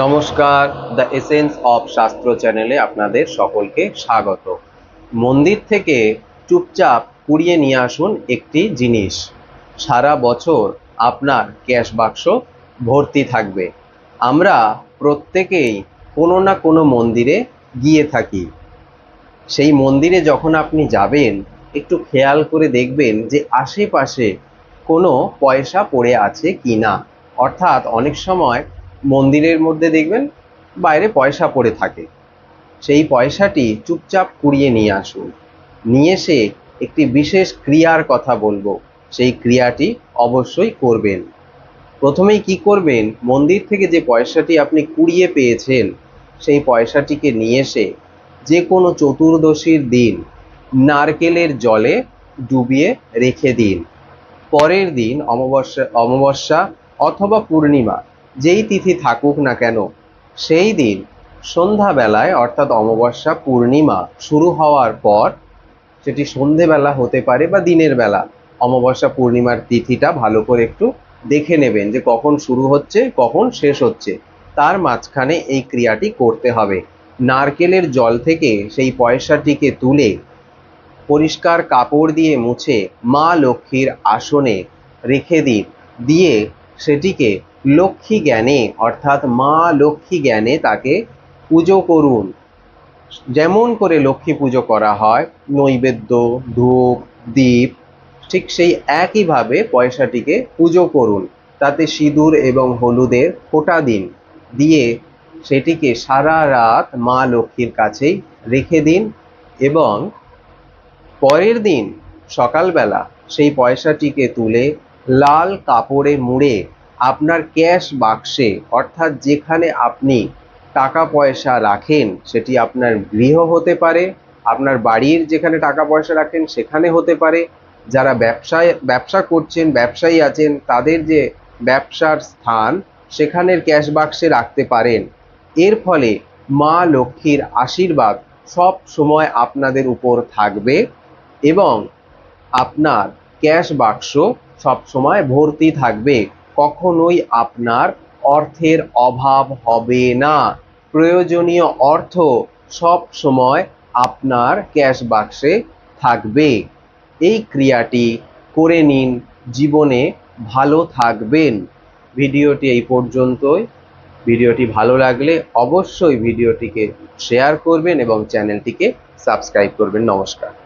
নমস্কার, the essence of শাস্ত্র চ্যানেলে আপনাদের সকলকে স্বাগত। মন্দির থেকে চুপচাপ কুড়িয়ে নিয়ে আসুন একটি জিনিস, সারা বছর আপনার ক্যাশ বাক্স ভর্তি থাকবে। আমরা প্রত্যেকেই কোনো না কোনো মন্দিরে গিয়ে থাকি। সেই মন্দিরে যখন আপনি যাবেন, একটু খেয়াল করে দেখবেন যে আশেপাশে কোনো পয়সা পড়ে আছে কি না। অর্থাৎ অনেক সময় মন্দিরের মধ্যে দেখবেন বাইরে পয়সা পড়ে থাকে। সেই পয়সাটি চুপচাপ কুড়িয়ে নিয়ে আসুন। নিয়ে এসে একটি বিশেষ ক্রিয়ার কথা বলবো, সেই ক্রিয়াটি অবশ্যই করবেন। প্রথমেই কি করবেন, মন্দির থেকে যে পয়সাটি আপনি কুড়িয়ে পেয়েছেন সেই পয়সাটিকে নিয়ে এসে যে কোনো চতুর্দশীর দিন নারকেলের জলে ডুবিয়ে রেখে দিন। পরের দিন অমাবস্যা অথবা পূর্ণিমা যেই তিথি থাকুক না কেন, সেই দিন সন্ধ্যাবেলায় অর্থাৎ অমাবস্যা পূর্ণিমা শুরু হওয়ার পর, সেটি সন্ধেবেলা হতে পারে বা দিনের বেলা, অমাবস্যা পূর্ণিমার তিথিটা ভালো করে একটু দেখে নেবেন যে কখন শুরু হচ্ছে কখন শেষ হচ্ছে, তার মাঝখানে এই ক্রিয়াটি করতে হবে। নারকেলের জল থেকে সেই পয়সাটিকে তুলে পরিষ্কার কাপড় দিয়ে মুছে মা লক্ষ্মীর আসনে রেখে দিন। দিয়ে সেটিকে লক্ষ্মী জ্ঞানে অর্থাৎ মা লক্ষ্মী জ্ঞানে তাকে পুজো করুন। যেমন করে লক্ষ্মী পুজো করা হয়, নৈবেদ্য, ধূপ, দীপ, ঠিক সেই একইভাবে পয়সাটিকে পুজো করুন। তাতে সিঁদুর এবং হলুদের ফোঁটা দিন। দিয়ে সেটিকে সারা রাত মা লক্ষ্মীর কাছেই রেখে দিন এবং পরের দিন সকালবেলা সেই পয়সাটিকে তুলে লাল কাপড়ে মুড়ে আপনার ক্যাশ বাক্সে, অর্থাৎ যেখানে আপনি টাকা পয়সা রাখেন, সেটি আপনার গৃহ হতে পারে, আপনার বাড়ির যেখানে টাকা পয়সা রাখেন সেখানে হতে পারে, যারা ব্যবসা করছেন, ব্যবসায়ী আছেন, তাদের যে ব্যবসার স্থান সেখানের ক্যাশ বাক্সে রাখতে পারেন। এর ফলে মা লক্ষ্মীর আশীর্বাদ সব সময় আপনাদের উপর থাকবে এবং আপনার ক্যাশ বাক্স সব সময় ভর্তি থাকবে। কখনোই আপনার অর্থের অভাব হবে না। প্রয়োজনীয় অর্থ সব সময় আপনার ক্যাশ বাক্সে থাকবে। এই ক্রিয়াটি করে নিন, জীবনে ভালো থাকবেন। ভিডিওটি এই পর্যন্তই। ভিডিওটি ভালো লাগলে অবশ্যই ভিডিওটিকে শেয়ার করবেন এবং চ্যানেলটিকে সাবস্ক্রাইব করবেন। নমস্কার।